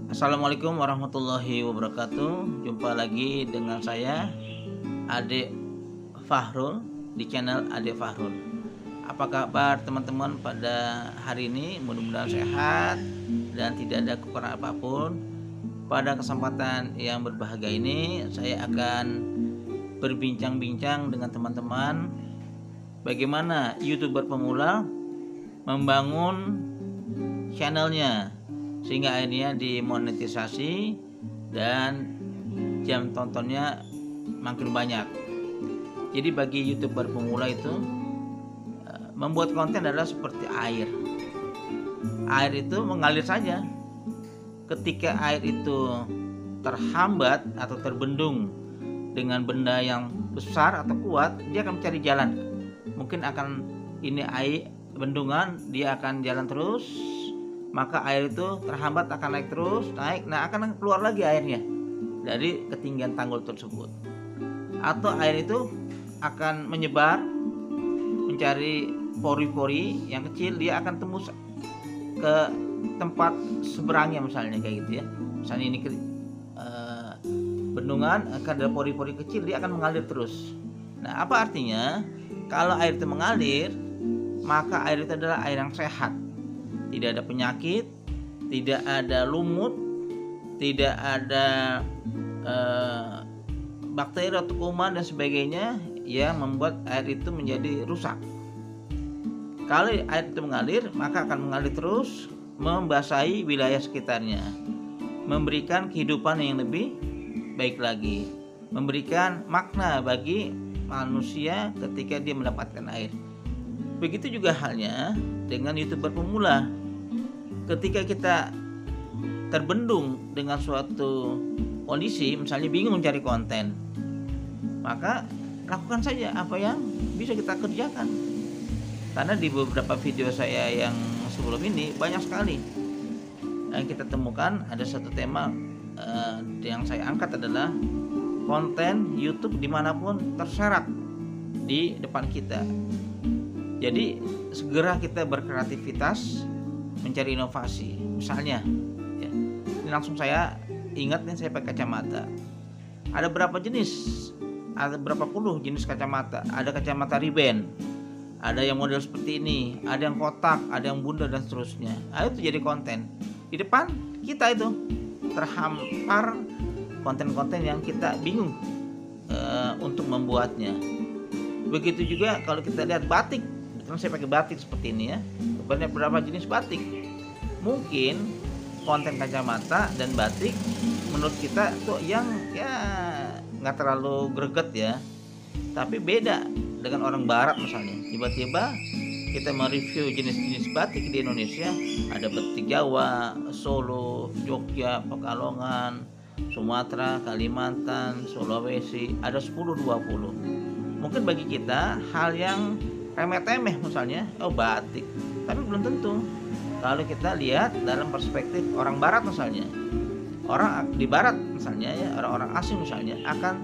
Assalamualaikum warahmatullahi wabarakatuh. Jumpa lagi dengan saya Ade Fahrul di channel Ade Fahrul. Apa kabar teman-teman pada hari ini? Mudah-mudahan sehat dan tidak ada kekurangan apapun. Pada kesempatan yang berbahagia ini saya akan berbincang-bincang dengan teman-teman bagaimana YouTuber pemula membangun channelnya sehingga akhirnya dimonetisasi dan jam tontonnya makin banyak. Jadi bagi YouTuber pemula itu membuat konten adalah seperti air. Air itu mengalir saja. Ketika air itu terhambat atau terbendung dengan benda yang besar atau kuat, dia akan mencari jalan. Mungkin akan ini air bendungan, dia akan jalan terus, maka air itu terhambat akan naik terus, nah akan keluar lagi airnya dari ketinggian tanggul tersebut. Atau air itu akan menyebar mencari pori-pori yang kecil, dia akan tembus ke tempat seberangnya misalnya kayak gitu ya. Misalnya ini bendungan, akan ada pori-pori kecil, dia akan mengalir terus. Nah, apa artinya? Kalau air itu mengalir, maka air itu adalah air yang sehat. Tidak ada penyakit, tidak ada lumut, tidak ada bakteri atau kuman dan sebagainya yang membuat air itu menjadi rusak. Kalau air itu mengalir, maka akan mengalir terus, membasahi wilayah sekitarnya, memberikan kehidupan yang lebih baik lagi, memberikan makna bagi manusia ketika dia mendapatkan air. Begitu juga halnya dengan YouTuber pemula. Ketika kita terbendung dengan suatu kondisi, misalnya bingung mencari konten, maka lakukan saja apa yang bisa kita kerjakan. Karena di beberapa video saya yang sebelum ini banyak sekali yang kita temukan ada satu tema yang saya angkat adalah konten YouTube dimanapun terserat di depan kita. Jadi segera kita berkreativitas mencari inovasi. Misalnya ya, ini langsung saya ingat nih, saya pakai kacamata. Ada berapa jenis? Ada berapa puluh jenis kacamata. Ada kacamata Ray-Ban, ada yang model seperti ini, ada yang kotak, ada yang bundar dan seterusnya. Itu jadi konten. Di depan kita itu terhampar konten-konten yang kita bingung untuk membuatnya. Begitu juga kalau kita lihat batik. Saya pakai batik seperti ini ya. Banyak berapa jenis batik. Mungkin konten kacamata dan batik menurut kita tuh yang ya nggak terlalu greget ya. Tapi beda dengan orang barat misalnya. Tiba-tiba kita mereview jenis-jenis batik di Indonesia. Ada batik Jawa, Solo, Jogja, Pekalongan, Sumatera, Kalimantan, Sulawesi. Ada 10-20. Mungkin bagi kita hal yang remeh-temeh misalnya, batik, tapi belum tentu. Kalau kita lihat dalam perspektif orang barat misalnya, orang di barat misalnya ya, orang-orang asing misalnya akan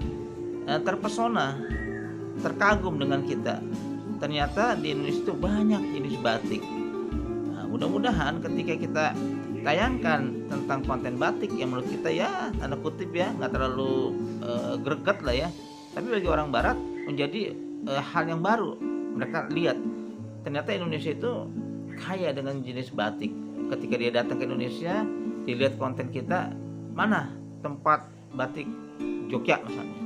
terpesona, terkagum dengan kita. Ternyata di Indonesia itu banyak jenis batik. Nah, mudah-mudahan ketika kita tayangkan tentang konten batik yang menurut kita ya tanda kutip ya nggak terlalu greget lah ya, tapi bagi orang barat menjadi hal yang baru. Mereka lihat ternyata Indonesia itu kaya dengan jenis batik. Ketika dia datang ke Indonesia, dilihat konten kita, mana tempat batik Jogja misalnya,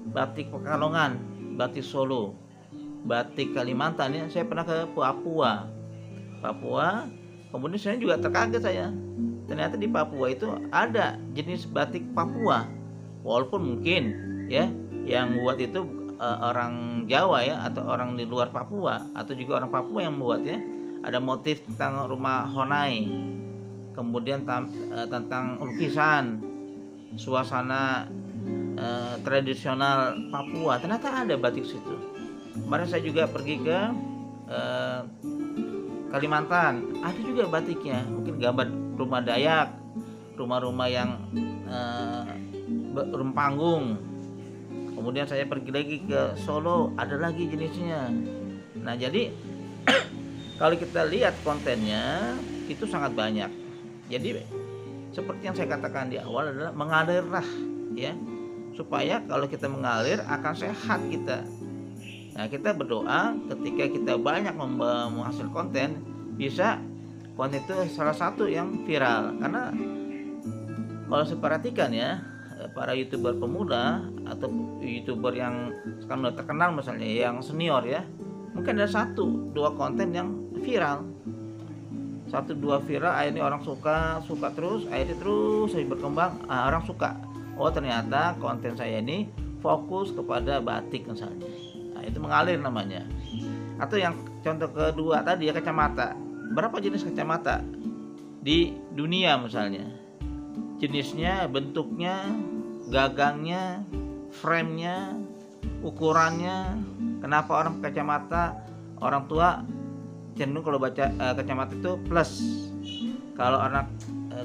batik Pekalongan, batik Solo, batik Kalimantan ya. Saya pernah ke Papua, kemudian saya juga terkaget saya. Ternyata di Papua itu ada jenis batik Papua, walaupun mungkin ya yang buat itu orang Jawa ya, atau orang di luar Papua, atau juga orang Papua yang membuatnya. Ada motif tentang rumah Honai, kemudian tentang lukisan, suasana tradisional Papua. Ternyata ada batik situ. Kemarin saya juga pergi ke Kalimantan, ada juga batiknya. Mungkin gambar rumah Dayak, rumah-rumah yang rumah panggung. Kemudian saya pergi lagi ke Solo, ada lagi jenisnya. Nah, jadi kalau kita lihat kontennya itu sangat banyak. Jadi seperti yang saya katakan di awal adalah mengalirlah ya, supaya kalau kita mengalir akan sehat kita. Nah, kita berdoa ketika kita banyak menghasil konten, bisa konten itu salah satu yang viral. Karena kalau saya perhatikan ya, para YouTuber pemula atau YouTuber yang sekarang udah terkenal misalnya, yang senior ya, mungkin ada 1-2 konten yang viral, 1-2 viral, akhirnya orang suka terus, akhirnya terus saya berkembang, orang suka. Oh, ternyata konten saya ini fokus kepada batik misalnya. Nah, itu mengalir namanya. Atau yang contoh kedua tadi ya, kacamata. Berapa jenis kacamata di dunia misalnya? Jenisnya, bentuknya, gagangnya, framenya, ukurannya. Kenapa orang kacamata, orang tua cenderung kalau baca kacamata itu plus, kalau anak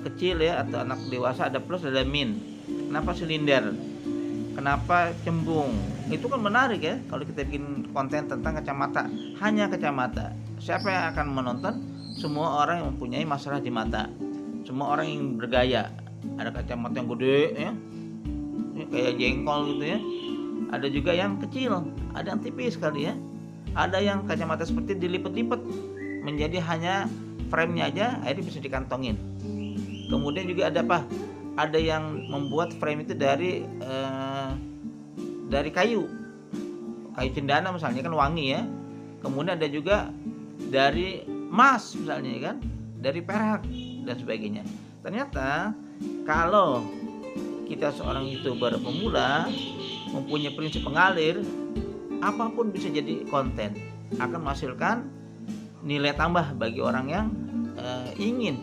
kecil ya atau anak dewasa ada plus, ada min. Kenapa silinder, kenapa cembung? Itu kan menarik ya kalau kita bikin konten tentang kacamata, hanya kacamata. Siapa yang akan menonton? Semua orang yang mempunyai masalah di mata, semua orang yang bergaya. Ada kacamata yang gede ya, kayak jengkol gitu ya. Ada juga yang kecil, ada yang tipis kali ya. Ada yang kacamata seperti dilipet-lipet menjadi hanya frame-nya aja, akhirnya bisa dikantongin. Kemudian juga ada apa? Ada yang membuat frame itu dari kayu cendana misalnya, kan wangi ya. Kemudian ada juga dari emas misalnya kan, dari perak dan sebagainya. Ternyata kalau kita seorang YouTuber pemula mempunyai prinsip mengalir, apapun bisa jadi konten, akan menghasilkan nilai tambah bagi orang yang ingin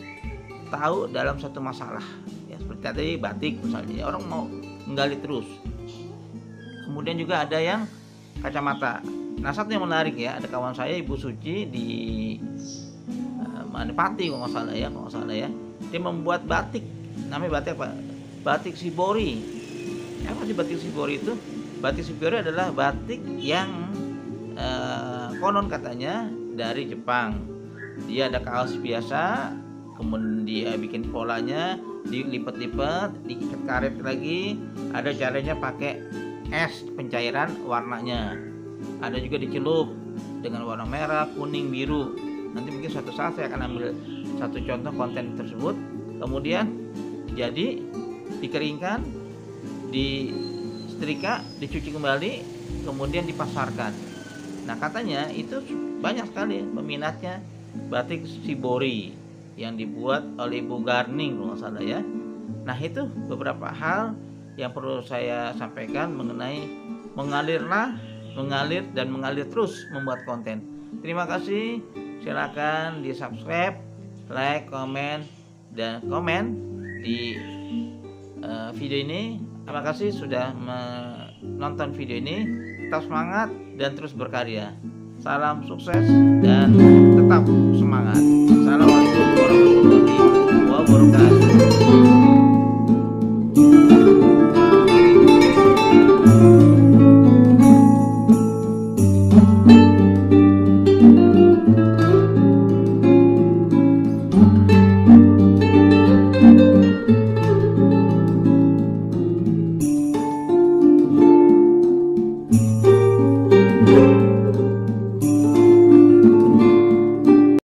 tahu dalam satu masalah ya, seperti tadi batik misalnya, orang mau menggali terus. Kemudian juga ada yang kacamata. Nah, satu yang menarik ya, ada kawan saya Ibu Suci di Pati kalau nggak salah ya, dia membuat batik, namanya batik apa? Batik Shibori. Apa sih batik Shibori itu? Batik Shibori adalah batik yang konon katanya dari Jepang. Dia ada kaos biasa, kemudian dia bikin polanya, dilipat-lipat, diikat karet lagi. Ada caranya pakai es pencairan warnanya. Ada juga dicelup dengan warna merah, kuning, biru. Nanti mungkin suatu saat saya akan ambil satu contoh konten tersebut. Kemudian jadi dikeringkan, disetrika, dicuci kembali, kemudian dipasarkan. Nah, katanya itu banyak sekali peminatnya batik Shibori yang dibuat oleh Ibu Garning kalau nggak salah ya. Nah, itu beberapa hal yang perlu saya sampaikan mengenai mengalir dan mengalir terus membuat konten. Terima kasih. Silakan di subscribe, like, komen di video ini. Terima kasih sudah menonton video ini. Tetap semangat dan terus berkarya. Salam sukses dan tetap semangat. Assalamualaikum warahmatullahi wabarakatuh.